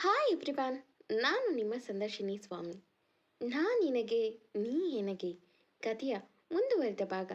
Hi everyone, ನಾನು ನಿಮ್ಮ ಸಂದರ್ಶಿನಿ ಸ್ವಾಮಿ. ನಿನಗೆ ನೀ ಎನಗೆ ಕಥೆಯ ಮುಂದುವರೆದ ಭಾಗ.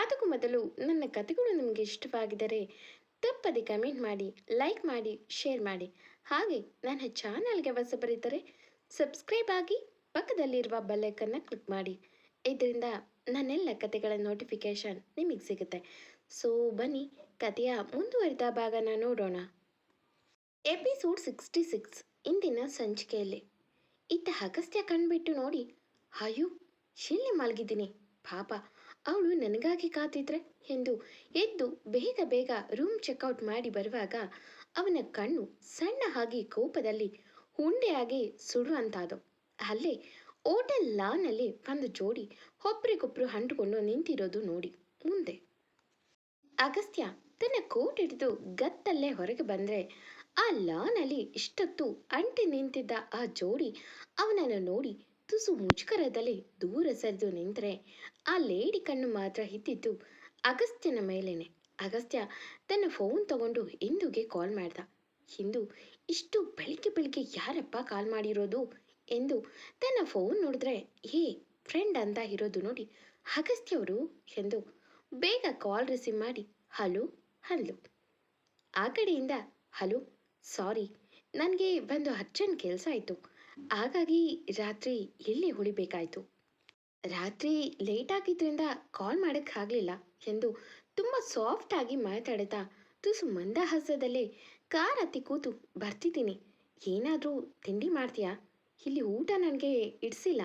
ಅದಕ್ಕೂ ಮೊದಲು ನನ್ನ ಕಥೆಗಳು ನಿಮಗೆ ಇಷ್ಟವಾಗಿದ್ದರೆ ತಪ್ಪದೆ ಕಮೆಂಟ್ ಮಾಡಿ, ಲೈಕ್ ಮಾಡಿ, ಶೇರ್ ಮಾಡಿ. ಹಾಗೆ ನನ್ನ ಚಾನಲ್ಗೆ ಹೊಸಬರಿದ್ದರೆ ಸಬ್ಸ್ಕ್ರೈಬ್ ಆಗಿ ಪಕ್ಕದಲ್ಲಿರುವ ಬೆಲ್ಲೈಕನ್ನ ಕ್ಲಿಕ್ ಮಾಡಿ. ಇದರಿಂದ ನನ್ನೆಲ್ಲ ಕಥೆಗಳ ನೋಟಿಫಿಕೇಶನ್ ನಿಮಗೆ ಸಿಗುತ್ತೆ. ಸೊ ಬನ್ನಿ, ಕಥೆಯ ಮುಂದುವರಿದ ಭಾಗನ ನೋಡೋಣ. ಎಪಿಸೋಡ್ 66 ಇಂದಿನ ಸಂಚಿಕೆಯಲ್ಲಿ. ಇತ್ತ ಅಗಸ್ತ್ಯ ಕಣ್ಬಿಟ್ಟು ನೋಡಿ, ಅಯ್ಯೋ, ಎಲ್ಲಿ ಮಲಗಿದ್ದೀನಿ, ಪಾಪ ಅವಳು ನನಗಾಗಿ ಕಾತಿದ್ರೆ ಎಂದು ಎದ್ದು ಬೇಗ ಬೇಗ ರೂಮ್ ಚೆಕ್ಔಟ್ ಮಾಡಿ ಬರುವಾಗ ಅವನ ಕಣ್ಣು ಸಣ್ಣ ಆಗಿ ಕೋಪದಲ್ಲಿ ಹುಂಡೆಯಾಗಿ ಸುಡುವಂತಾದವು. ಅಲ್ಲೇ ಹೋಟೆಲ್ ಲಾನಲ್ಲಿ ಒಂದು ಜೋಡಿ ಒಬ್ರಿಗೊಬ್ರು ಅಂಟುಕೊಂಡು ನಿಂತಿರೋದು ನೋಡಿ ಮುಂದೆ ಅಗಸ್ತ್ಯ ತನ್ನ ಕೋಟ್ ಹಿಡಿದು ಗತ್ತಲ್ಲೇ ಹೊರಗೆ ಬಂದರೆ ಆ ಲಾನಲ್ಲಿ ಇಷ್ಟೊತ್ತು ಅಂಟಿ ನಿಂತಿದ್ದ ಆ ಜೋಡಿ ಅವನನ್ನು ನೋಡಿ ತುಸು ಮುಜುಗರದಲ್ಲಿ ದೂರ ಸರಿದು ನಿಂತರೆ ಆ ಲೇಡಿ ಕಣ್ಣು ಮಾತ್ರ ಇದ್ದಿದ್ದು ಅಗಸ್ತ್ಯನ ಮೇಲೇನೆ. ಅಗಸ್ತ್ಯ ತನ್ನ ಫೋನ್ ತಗೊಂಡು ಹಿಂದೂಗೆ ಕಾಲ್ ಮಾಡ್ದ. ಹಿಂದೂ ಇಷ್ಟು ಬೆಳಿಗ್ಗೆ ಬೆಳಿಗ್ಗೆ ಯಾರಪ್ಪ ಕಾಲ್ ಮಾಡಿರೋದು ಎಂದು ತನ್ನ ಫೋನ್ ನೋಡಿದ್ರೆ ಫ್ರೆಂಡ್ ಅಂತ ಇರೋದು ನೋಡಿ ಅಗಸ್ತ್ಯ ಅವರು ಎಂದು ಬೇಗ ಕಾಲ್ ರಿಸೀವ್ ಮಾಡಿ ಹಲೋ ಹಲೋ. ಆ ಕಡೆಯಿಂದ ಹಲೋ, ಸಾರಿ, ನನಗೆ ಒಂದು ಅರ್ಜೆಂಟ್ ಕೆಲಸ ಆಯಿತು, ಹಾಗಾಗಿ ರಾತ್ರಿ ಎಲ್ಲಿ ಉಳಿಬೇಕಾಯಿತು. ರಾತ್ರಿ ಲೇಟ್ ಆಗಿದ್ದರಿಂದ ಕಾಲ್ ಮಾಡೋಕ್ಕಾಗಲಿಲ್ಲ ಎಂದು ತುಂಬ ಸಾಫ್ಟಾಗಿ ಮಾತಾಡ್ತಾ ತುಸು ಮಂದಹಾಸದಲ್ಲೇ ಕಾರ್ ಹತ್ತಿ ಕೂತು ಬರ್ತಿದ್ದೀನಿ, ಏನಾದರೂ ತಿಂಡಿ ಮಾಡ್ತೀಯಾ, ಇಲ್ಲಿ ಊಟ ನನಗೆ ಇಡಿಸಿಲ್ಲ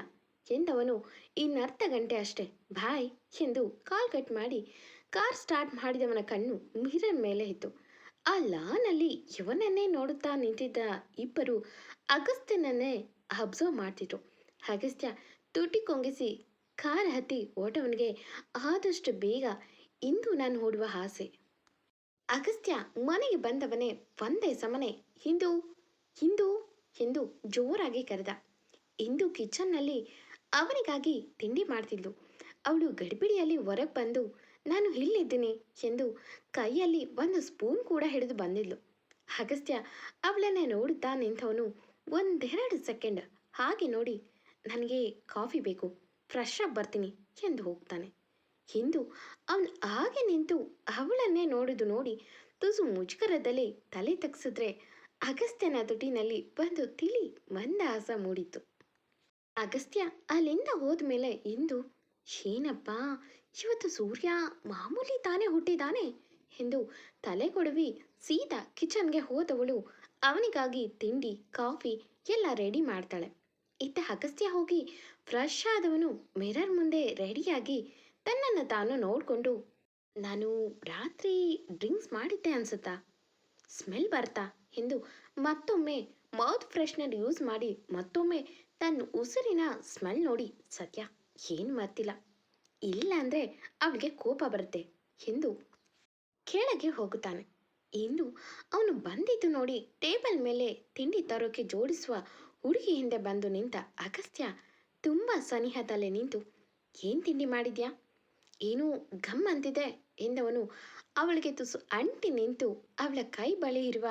ಎಂದವನು ಇನ್ನರ್ಧ ಗಂಟೆ ಅಷ್ಟೇ, ಬಾಯ್ ಎಂದು ಕಾಲ್ ಕಟ್ ಮಾಡಿ ಕಾರ್ ಸ್ಟಾರ್ಟ್ ಮಾಡಿದವನ ಕಣ್ಣು ಮಿರರ್ ಮೇಲೆ ಇತ್ತು. ಆ ಲಾನಲ್ಲಿ ಇವನನ್ನೇ ನೋಡುತ್ತಾ ನಿಂತಿದ್ದ ಇಬ್ಬರು ಅಗಸ್ತ್ಯನನ್ನೇ ಅಬ್ಸರ್ವ್ ಮಾಡ್ತಿದ್ರು. ಅಗಸ್ತ್ಯ ತುಟಿ ಕೊಂಗಿಸಿ ಕಾರ್ ಹತ್ತಿ ಓಟವನಿಗೆ ಆದಷ್ಟು ಬೇಗ ಇಂದು ನಾನು ಓಡುವ ಆಸೆ. ಅಗಸ್ತ್ಯ ಮನೆಗೆ ಬಂದವನೇ ಒಂದೇ ಸಮನೆ ಹಿಂದೂ ಹಿಂದೂ ಎಂದು ಜೋರಾಗಿ ಕರೆದ. ಇಂದು ಕಿಚನ್ನಲ್ಲಿ ಅವನಿಗಾಗಿ ತಿಂಡಿ ಮಾಡ್ತಿದ್ಲು. ಅವಳು ಗಡಿಬಿಡಿಯಲ್ಲಿ ಹೊರಗೆ ಬಂದು ನಾನು ಇಲ್ಲಿದ್ದೀನಿ ಎಂದು ಕೈಯಲ್ಲಿ ಒಂದು ಸ್ಪೂನ್ ಕೂಡ ಹಿಡಿದು ಬಂದಿದ್ಲು. ಅಗಸ್ತ್ಯ ಅವಳನ್ನೇ ನೋಡುತ್ತಾ ನಿಂತವನು ಒಂದೆರಡು ಸೆಕೆಂಡ್ ಹಾಗೆ ನೋಡಿ, ನನಗೆ ಕಾಫಿ ಬೇಕು, ಫ್ರೆಶ್ ಆಗಿ ಬರ್ತೀನಿ ಎಂದು ಹೋಗ್ತಾನೆ. ಹಿಂದೂ ಅವನು ಹಾಗೆ ನಿಂತು ಅವಳನ್ನೇ ನೋಡಿದು ನೋಡಿ ತುಸು ಮುಜುಗರದಲ್ಲಿ ತಲೆ ತಗ್ಸಿದ್ರೆ ಅಗಸ್ತ್ಯನ ತುಟಿನಲ್ಲಿ ಒಂದು ತಿಳಿ ಮಂದಹಾಸ ಮೂಡಿತ್ತು. ಅಗಸ್ತ್ಯ ಅಲ್ಲಿಂದ ಹೋದ್ಮೇಲೆ ಇಂದು ಏನಪ್ಪ ಇವತ್ತು ಸೂರ್ಯ ಮಾಮೂಲಿ ತಾನೇ ಹುಟ್ಟಿದಾನೆ ಎಂದು ತಲೆ ಕೊಡವಿ ಸೀದಾ ಕಿಚನ್ಗೆ ಹೋದವಳು ಅವನಿಗಾಗಿ ತಿಂಡಿ ಕಾಫಿ ಎಲ್ಲ ರೆಡಿ ಮಾಡ್ತಾಳೆ. ಇತ್ತ ಅಗಸ್ತ್ಯ ಹೋಗಿ ಫ್ರೆಶ್ ಆದವನು ಮಿರರ್ ಮುಂದೆ ರೆಡಿಯಾಗಿ ತನ್ನನ್ನು ತಾನು ನೋಡಿಕೊಂಡು, ನಾನು ರಾತ್ರಿ ಡ್ರಿಂಕ್ಸ್ ಮಾಡಿದ್ದೆ ಅನ್ಸುತ್ತಾ, ಸ್ಮೆಲ್ ಬರ್ತಾ ಎಂದು ಮತ್ತೊಮ್ಮೆ ಮೌತ್ ಫ್ರೆಶ್ನರ್ ಯೂಸ್ ಮಾಡಿ ಮತ್ತೊಮ್ಮೆ ತನ್ನ ಉಸಿರಿನ ಸ್ಮೆಲ್ ನೋಡಿ ಸತ್ಯ ಏನು ಮರ್ತಿಲ್ಲ, ಇಲ್ಲ ಅಂದರೆ ಅವಳಿಗೆ ಕೋಪ ಬರುತ್ತೆ ಎಂದು ಕೆಳಗೆ ಹೋಗುತ್ತಾನೆ. ಇಂದು ಅವನು ಬಂದಿದ್ದು ನೋಡಿ ಟೇಬಲ್ ಮೇಲೆ ತಿಂಡಿ ತರೋಕೆ ಜೋಡಿಸುವ ಹುಡುಗಿ ಹಿಂದೆ ಬಂದು ನಿಂತ ಅಗಸ್ತ್ಯ ತುಂಬ ಸನಿಹದಲ್ಲೇ ನಿಂತು, ಏನು ತಿಂಡಿ ಮಾಡಿದ್ಯಾ, ಏನೂ ಗಮ್ ಅಂತಿದೆ ಎಂದವನು ಅವಳಿಗೆ ತುಸು ಅಂಟಿ ನಿಂತು ಅವಳ ಕೈ ಬಳಿ ಇರುವ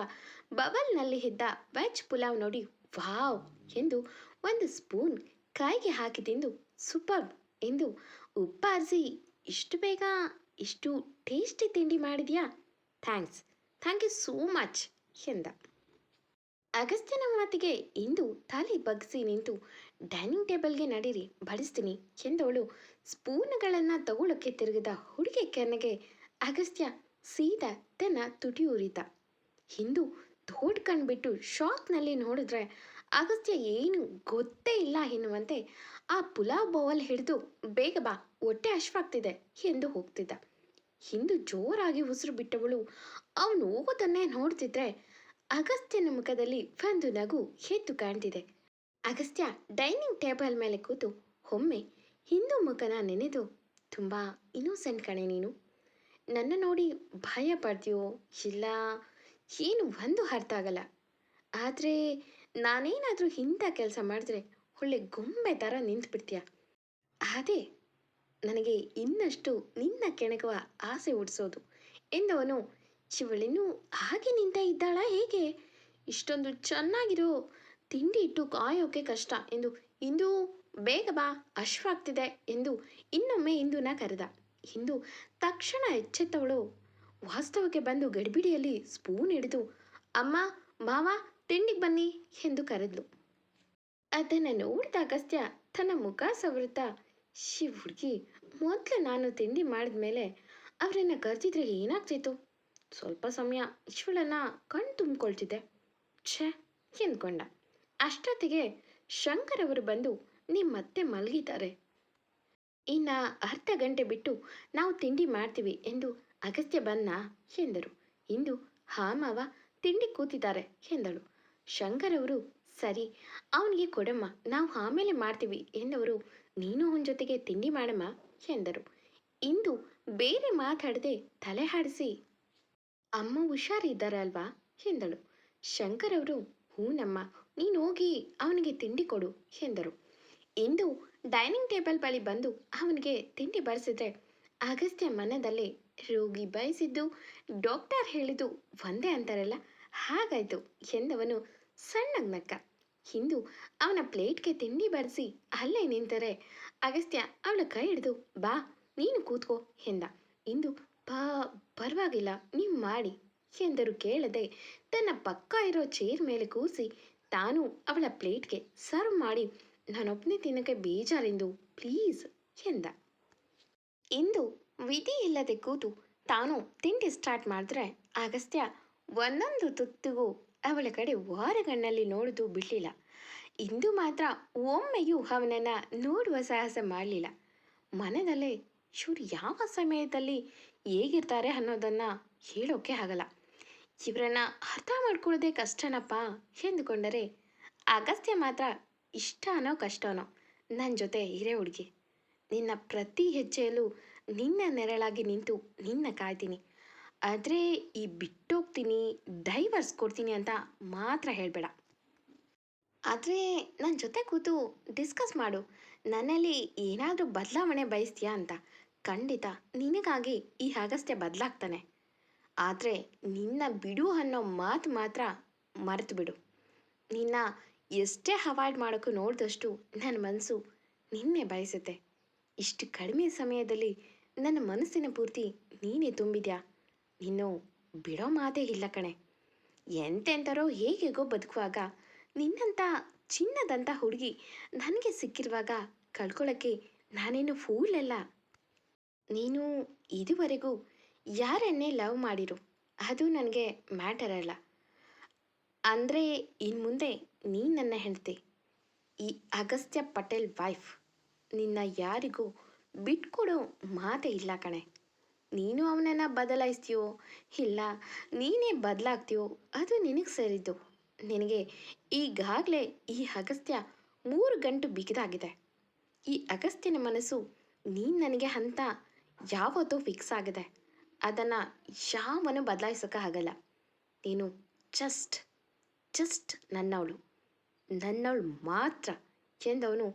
ಬಬಲ್ನಲ್ಲಿ ಇದ್ದ ವೆಜ್ ಪುಲಾವ್ ನೋಡಿ ವಾವ್ ಎಂದು ಒಂದು ಸ್ಪೂನ್ ಕೈಗೆ ಹಾಕಿ ತಿಂದು ಸೂಪರ್ ಎಂದು ಉಪ್ಪಾರಿಸಿ, ಇಷ್ಟು ಬೇಗ ಇಷ್ಟು ಟೇಸ್ಟಿ ತಿಂಡಿ ಮಾಡಿದ್ಯಾ, ಥ್ಯಾಂಕ್ ಯು ಸೋ ಮಚ್ ಎಂದ. ಅಗಸ್ತ್ಯನ ಮಾತಿಗೆ ಇಂದು ತಲೆ ಬಗ್ಗಿಸಿ ನಿಂತು ಡೈನಿಂಗ್ ಟೇಬಲ್ಗೆ ನಡೀರಿ ಬಡಿಸ್ತೀನಿ ಎಂದವಳು ಸ್ಪೂನ್ಗಳನ್ನು ತಗೊಳ್ಳೋಕ್ಕೆ ತಿರುಗಿದ ಹುಡುಗಿ ಕೆನ್ನೆಗೆ ಅಗಸ್ತ್ಯ ಸೀದಾ ತನ್ನ ತುಟಿ ಉರಿತ. ಹಿಂದೂ ದೊಡ್ಡ ಕಣ್ಬಿಟ್ಟು ಶಾಕ್ನಲ್ಲಿ ನೋಡಿದ್ರೆ ಅಗಸ್ತ್ಯ ಏನು ಗೊತ್ತೇ ಇಲ್ಲ ಎನ್ನುವಂತೆ ಆ ಪುಲಾವ್ ಬೌಲ್ ಹಿಡಿದು ಬೇಗ ಬಾ ಹೊಟ್ಟೆ ಹಶ್ವಾಗ್ತಿದೆ ಎಂದು ಹೋಗ್ತಿದ್ದ. ಹಿಂದೂ ಜೋರಾಗಿ ಉಸಿರು ಬಿಟ್ಟವಳು ಅವನು ಹೋಗೋದನ್ನೇ ನೋಡ್ತಿದ್ರೆ ಅಗಸ್ತ್ಯನ ಮುಖದಲ್ಲಿ ಒಂದು ನಗು ಎದ್ದು ಕಾಣ್ತಿದೆ. ಅಗಸ್ತ್ಯ ಡೈನಿಂಗ್ ಟೇಬಲ್ ಮೇಲೆ ಕೂತು ಒಮ್ಮೆ ಹಿಂದೂ ಮುಖನ ನೆನೆದು, ತುಂಬ ಇನ್ನೋಸೆಂಟ್ ಕಣೆ ನೀನು, ನನ್ನ ನೋಡಿ ಭಯ ಪಡ್ತೀಯೋ ಇಲ್ಲ ಏನು ಒಂದು ಅರ್ಥ ಆಗಲ್ಲ, ಆದರೆ ನಾನೇನಾದರೂ ಇಂಥ ಕೆಲಸ ಮಾಡಿದ್ರೆ ಒಳ್ಳೆ ಗೊಂಬೆ ಥರ ನಿಂತುಬಿಡ್ತೀಯ, ಅದೇ ನನಗೆ ಇನ್ನಷ್ಟು ನಿನ್ನ ಕೆಣಕುವ ಆಸೆ ಹುಟ್ಟಿಸೋದು ಎಂದವನು, ಶಿವಳಿನೂ ಹಾಗೆ ನಿಂತ ಇದ್ದಾಳ ಹೇಗೆ ಇಷ್ಟೊಂದು ಚೆನ್ನಾಗಿರೋ ತಿಂಡಿ ಇಟ್ಟು ಕಾಯೋಕೆ ಕಷ್ಟ ಎಂದು ಇಂದು ಬೇಗ ಬಾ ಹಶ್ವಾಗ್ತಿದೆ ಎಂದು ಇನ್ನೊಮ್ಮೆ ಇಂದುನ ಕರೆದ. ಇಂದು ತಕ್ಷಣ ಎಚ್ಚೆತ್ತವಳು ವಾಸ್ತವಕ್ಕೆ ಬಂದು ಗಡಿಬಿಡಿಯಲ್ಲಿ ಸ್ಪೂನ್ ಹಿಡಿದು ಅಮ್ಮ ಮಾವ ತಿಂಡಿಗೆ ಬನ್ನಿ ಎಂದು ಕರೆದ್ಲು. ಅದನ್ನು ನೋಡಿದ ಅಗಸ್ತ್ಯ ತನ್ನ ಮುಖ ಸವರುತ್ತಾ ಶಿ ಹುಡುಗಿ ಮೊದಲು ನಾನು ತಿಂಡಿ ಮಾಡಿದ ಮೇಲೆ ಅವರನ್ನು ಕರೆದಿದ್ರೆ ಏನಾಗ್ತಿತ್ತು. ಸ್ವಲ್ಪ ಸಮಯ ಇವಳನ್ನ ಕಣ್ ತುಂಬಿಕೊಳ್ತಿದ್ದೆ ಛೇ ಎಂದ್ಕೊಂಡ. ಅಷ್ಟೊತ್ತಿಗೆ ಶಂಕರ್ ಅವರು ಬಂದು ನಿಮ್ಮತ್ತೆ ಮಲಗಿದ್ದಾರೆ, ಇನ್ನು ಅರ್ಧ ಗಂಟೆ ಬಿಟ್ಟು ನಾವು ತಿಂಡಿ ಮಾಡ್ತೀವಿ ಎಂದು ಅಗಸ್ತ್ಯ ಬನ್ನ ಎಂದರು. ಇಂದು ಹಾ ಮಾವ ತಿಂಡಿ ಕೂತಿದ್ದಾರೆ ಎಂದಳು. ಶಂಕರ್ ಅವರು ಸರಿ ಅವನಿಗೆ ಕೊಡಮ್ಮ ನಾವು ಆಮೇಲೆ ಮಾಡ್ತೀವಿ ಎಂದವರು ನೀನು ಅವನ ಜೊತೆಗೆ ತಿಂಡಿ ಮಾಡಮ್ಮ ಎಂದರು. ಇಂದು ಬೇರೆ ಮಾತಾಡದೆ ತಲೆ ಹಾಡಿಸಿ ಅಮ್ಮ ಹುಷಾರಿದ್ದಾರೆ ಅಲ್ವಾ ಎಂದಳು. ಶಂಕರ್ ಅವರು ಹೂನಮ್ಮ ನೀನು ಹೋಗಿ ಅವನಿಗೆ ತಿಂಡಿ ಕೊಡು ಎಂದರು. ಇಂದು ಡೈನಿಂಗ್ ಟೇಬಲ್ ಬಳಿ ಬಂದು ಅವನಿಗೆ ತಿಂಡಿ ಬಡಿಸಿದ್ರೆ ಅಗಸ್ತ್ಯ ಮನದಲ್ಲಿ ರೋಗಿ ಬಯಸಿದ್ದು ಡಾಕ್ಟರ್ ಹೇಳಿದ್ದು ಒಂದೇ ಅಂತಾರಲ್ಲ ಹಾಗಾಯ್ತು ಎಂದವನು ಸಣ್ಣಗ್ ನಕ್ಕ. ಇಂದು ಅವನ ಪ್ಲೇಟ್ಗೆ ತಿಂಡಿ ಬಡಿಸಿ ಅಲ್ಲೇ ನಿಂತರೆ ಅಗಸ್ತ್ಯ ಅವಳ ಕೈ ಹಿಡಿದು ಬಾ ನೀನು ಕೂತ್ಕೋ ಎಂದ. ಇಂದು ಬಾ ಪರವಾಗಿಲ್ಲ ನೀವು ಮಾಡಿ ಎಂದರು ಕೇಳದೆ ತನ್ನ ಪಕ್ಕ ಇರೋ ಚೇರ್ ಮೇಲೆ ಕೂರಿಸಿ ತಾನು ಅವಳ ಪ್ಲೇಟ್ಗೆ ಸರ್ವ್ ಮಾಡಿ ನಾನೊಬ್ಬನೇ ತಿನ್ನಕ್ಕೆ ಬೇಜಾರಿಂದು ಪ್ಲೀಸ್ ಎಂದ. ಇಂದು ವಿಧಿ ಇಲ್ಲದೆ ಕೂತು ತಾನು ತಿಂಡಿ ಸ್ಟಾರ್ಟ್ ಮಾಡಿದ್ರೆ ಅಗಸ್ತ್ಯ ಒಂದೊಂದು ತುತ್ತಿಗೂ ಅವಳ ಕಡೆ ವಾರಗಣ್ಣಲ್ಲಿ ನೋಡಿದು ಬಿಡಲಿಲ್ಲ. ಇಂದು ಮಾತ್ರ ಒಮ್ಮೆಯೂ ಅವನನ್ನು ನೋಡುವ ಸಾಹಸ ಮಾಡಲಿಲ್ಲ. ಮನದಲ್ಲೇ ಇವರು ಯಾವ ಸಮಯದಲ್ಲಿ ಹೇಗಿರ್ತಾರೆ ಅನ್ನೋದನ್ನು ಹೇಳೋಕೆ ಆಗಲ್ಲ, ಇವರನ್ನು ಅರ್ಥ ಮಾಡ್ಕೊಳ್ಳೋದೇ ಕಷ್ಟನಪ್ಪ ಎಂದುಕೊಂಡರೆ ಅಗಸ್ತ್ಯ ಮಾತ್ರ ಇಷ್ಟನೋ ಕಷ್ಟನೋ ನನ್ನ ಜೊತೆ ಹಿರೇ ಹುಡುಗಿ, ನಿನ್ನ ಪ್ರತಿ ಹೆಜ್ಜೆಯಲ್ಲೂ ನಿನ್ನ ನೆರಳಾಗಿ ನಿಂತು ನಿನ್ನ ಕಾಯ್ತೀನಿ, ಆದರೆ ಈ ಬಿಟ್ಟೋಗ್ತೀನಿ ಡೈವರ್ಸ್ ಕೊಡ್ತೀನಿ ಅಂತ ಮಾತ್ರ ಹೇಳಬೇಡ. ಆದರೆ ನನ್ನ ಜೊತೆ ಕೂತು ಡಿಸ್ಕಸ್ ಮಾಡು, ನನ್ನಲ್ಲಿ ಏನಾದರೂ ಬದಲಾವಣೆ ಬಯಸ್ತೀಯಾ ಅಂತ. ಖಂಡಿತ ನಿನಗಾಗಿ ಈ ಅಗಸ್ತ್ಯ ಬದಲಾಗ್ತಾನೆ, ಆದರೆ ನಿನ್ನ ಬಿಡು ಅನ್ನೋ ಮಾತು ಮಾತ್ರ ಮರೆತು ಬಿಡು. ನಿನ್ನ ಎಷ್ಟೇ ಅವಾಯ್ಡ್ ಮಾಡೋಕ್ಕೂ ನೋಡಿದಷ್ಟು ನನ್ನ ಮನಸ್ಸು ನಿನ್ನೆ ಬಯಸುತ್ತೆ. ಇಷ್ಟು ಕಡಿಮೆ ಸಮಯದಲ್ಲಿ ನನ್ನ ಮನಸ್ಸಿನ ಪೂರ್ತಿ ನೀನೇ ತುಂಬಿದ್ಯಾ, ನೀನು ಬಿಡೋ ಮಾತೇ ಇಲ್ಲ ಕಣೆ. ಎಂತೆಂಥರೋ ಹೇಗೇಗೋ ಬದುಕುವಾಗ ನಿನ್ನಂಥ ಚಿನ್ನದಂಥ ಹುಡುಗಿ ನನಗೆ ಸಿಕ್ಕಿರುವಾಗ ಕಳ್ಕೊಳ್ಳೋಕ್ಕೆ ನಾನೇನು ಫೂಲ್ ಅಲ್ಲ. ನೀನು ಇದುವರೆಗೂ ಯಾರನ್ನೇ ಲವ್ ಮಾಡಿರು ಅದು ನನಗೆ ಮ್ಯಾಟರ್ ಅಲ್ಲ, ಅಂದರೆ ಇನ್ನು ಮುಂದೆ ನೀನು ನನ್ನ ಹೆಂಡತಿ, ಈ ಅಗಸ್ತ್ಯ ಪಟೇಲ್ ವೈಫ್. ನಿನ್ನ ಯಾರಿಗೂ ಬಿಟ್ಕೊಡೋ ಮಾತೇ ಇಲ್ಲ ಕಣೆ. ನೀನು ಅವನನ್ನು ಬದಲಾಯಿಸ್ತೀಯೋ ಇಲ್ಲ ನೀನೇ ಬದಲಾಗ್ತೀಯೋ ಅದು ನಿನಗೆ ಸೇರಿದ್ದು. ನಿನಗೆ ಈಗಾಗಲೇ ಈ ಅಗಸ್ತ್ಯ 3 ಗಂಟು ಬಿಗಿದಾಗಿದೆ. ಈ ಅಗಸ್ತ್ಯನ ಮನಸ್ಸು ನೀನು ನನಗೆ ಅಂತ ಯಾವತ್ತೂ ಫಿಕ್ಸ್ ಆಗಿದೆ, ಅದನ್ನು ಯಾವನು ಬದಲಾಯಿಸೋಕೆ ಆಗಲ್ಲ. ನೀನು ಜಸ್ಟ್ ನನ್ನವಳು ಮಾತ್ರ ಎಂದವನು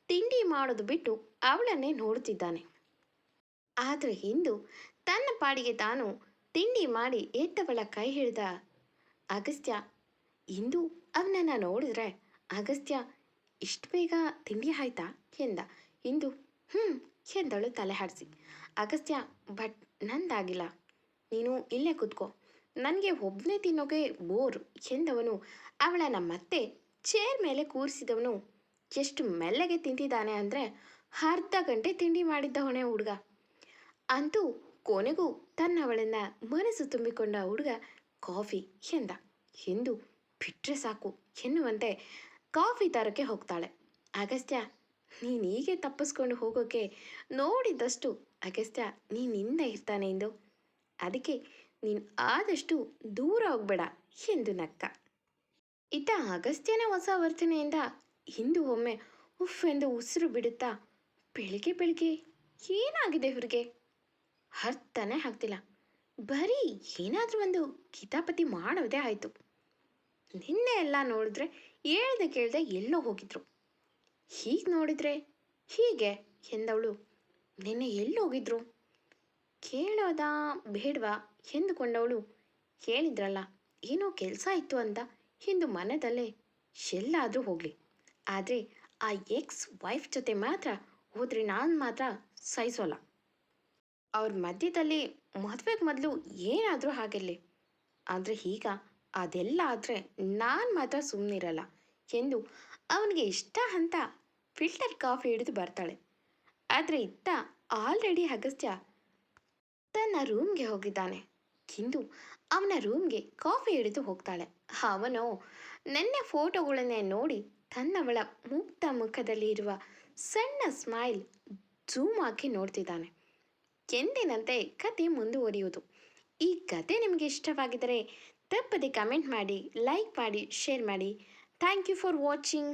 ತಿಂಡಿ ಮಾಡೋದು ಬಿಟ್ಟು ಅವಳನ್ನೇ ನೋಡುತ್ತಿದ್ದಾನೆ. ಆದರೆ ಇಂದು ತನ್ನ ಪಾಡಿಗೆ ತಾನು ತಿಂಡಿ ಮಾಡಿ ಎದ್ದವಳ ಕೈ ಹಿಡಿದ ಅಗಸ್ತ್ಯ ಇಂದು ಅವನನ್ನು ನೋಡಿದ್ರೆ ಅಗಸ್ತ್ಯ ಇಷ್ಟು ಬೇಗ ತಿಂಡಿ ಆಯ್ತಾ ಎಂದ. ಇಂದು ಎಂದಳು ತಲೆ ಹಾಡಿಸಿ. ಅಗಸ್ತ್ಯ ಬಟ್ ನಂದಾಗಿಲ್ಲ, ನೀನು ಇಲ್ಲೇ ಕೂತ್ಕೋ, ನನಗೆ ಒಬ್ಬನೇ ತಿನ್ನೋಕೆ ಬೋರು ಎಂದವನು ಅವಳನ್ನು ಮತ್ತೆ ಚೇರ್ ಮೇಲೆ ಕೂರಿಸಿದವನು ಎಷ್ಟು ಮೆಲ್ಲಗೆ ತಿಂತಿದ್ದಾನೆ ಅಂದರೆ ಅರ್ಧ ಗಂಟೆ ತಿಂಡಿ ಮಾಡಿದ್ದ ಹೊಣೆ ಹುಡುಗ. ಅಂತೂ ಕೊನೆಗೂ ತನ್ನವಳನ್ನು ಮನಸ್ಸು ತುಂಬಿಕೊಂಡ ಹುಡುಗ ಕಾಫಿ ಎಂದ. ಎಂದು ಬಿಟ್ಟರೆ ಸಾಕು ಎನ್ನುವಂತೆ ಕಾಫಿ ತರೋಕ್ಕೆ ಹೋಗ್ತಾಳೆ. ಅಗಸ್ತ್ಯ ನೀನು ಹೀಗೆ ತಪ್ಪಿಸ್ಕೊಂಡು ಹೋಗೋಕ್ಕೆ ನೋಡಿದಷ್ಟು ಅಗಸ್ತ್ಯ ನೀನಿಂದ ಇರ್ತಾನೆ ಎಂದು, ಅದಕ್ಕೆ ನೀನು ಆದಷ್ಟು ದೂರ ಹೋಗಬೇಡ ಎಂದು ನಕ್ಕ. ಇತ್ತ ಅಗಸ್ತ್ಯನ ಹೊಸ ವರ್ತನೆಯಿಂದ ಇಂದು ಒಮ್ಮೆ ಉಫ್ ಎಂದು ಉಸಿರು ಬಿಡುತ್ತಾ ಬೆಳಿಗ್ಗೆ ಏನಾಗಿದೆ ಇವ್ರಿಗೆ ಅರ್ಥನೇ ಆಗ್ತಿಲ್ಲ, ಬರೀ ಏನಾದರೂ ಒಂದು ಕಿತಾಪತಿ ಮಾಡೋದೇ ಆಯಿತು. ನಿನ್ನೆ ಎಲ್ಲ ನೋಡಿದ್ರೆ ಹೇಳ್ದೆ ಕೇಳ್ದೆ ಎಲ್ಲೋ ಹೋಗಿದ್ರು, ಹೀಗೆ ನೋಡಿದ್ರೆ ಹೀಗೆ ಎಂದವಳು ನಿನ್ನೆ ಎಲ್ಲೋಗಿದ್ರು ಕೇಳೋದಾ ಬೇಡವಾ ಎಂದುಕೊಂಡವಳು ಹೇಳಿದ್ರಲ್ಲ ಏನೋ ಕೆಲಸ ಇತ್ತು ಅಂತ ಎಂದು ಮನದಲ್ಲೇ ಎಲ್ಲಾದರೂ ಹೋಗಲಿ, ಆದರೆ ಆ ಎಕ್ಸ್ ವೈಫ್ ಜೊತೆ ಮಾತ್ರ ಹೋದರೆ ನಾನು ಮಾತ್ರ ಸಹಿಸೋಲ್ಲ. ಅವ್ರ ಮಧ್ಯದಲ್ಲಿ ಮದುವೆಗೆ ಮೊದಲು ಏನಾದರೂ ಆಗಿರಲಿ, ಆದರೆ ಈಗ ಅದೆಲ್ಲ ಆದರೆ ನಾನು ಮಾತ್ರ ಸುಮ್ಮನಿರಲ್ಲ ಎಂದು ಅವನಿಗೆ ಇಷ್ಟ ಅಂತ ಫಿಲ್ಟರ್ ಕಾಫಿ ಹಿಡಿದು ಬರ್ತಾಳೆ. ಆದರೆ ಇತ್ತ ಆಲ್ರೆಡಿ ಅಗಸ್ತ್ಯ ತನ್ನ ರೂಮ್ಗೆ ಹೋಗಿದ್ದಾನೆ ಎಂದು ಅವನ ರೂಮ್ಗೆ ಕಾಫಿ ಹಿಡಿದು ಹೋಗ್ತಾಳೆ. ಅವನು ನನ್ನ ಫೋಟೋಗಳನ್ನೇ ನೋಡಿ ತನ್ನವಳ ಮುಕ್ತ ಮುಖದಲ್ಲಿ ಇರುವ ಸಣ್ಣ ಸ್ಮೈಲ್ ಝೂಮ್ ಹಾಕಿ ನೋಡ್ತಿದ್ದಾನೆ. ಎಂದಿನಂತೆ ಕತೆ ಮುಂದುವರಿಯುವುದು. ಈ ಕತೆ ನಿಮಗೆ ಇಷ್ಟವಾಗಿದ್ದರೆ ತಪ್ಪದೆ ಕಮೆಂಟ್ ಮಾಡಿ, ಲೈಕ್ ಮಾಡಿ, ಶೇರ್ ಮಾಡಿ. Thank you for watching.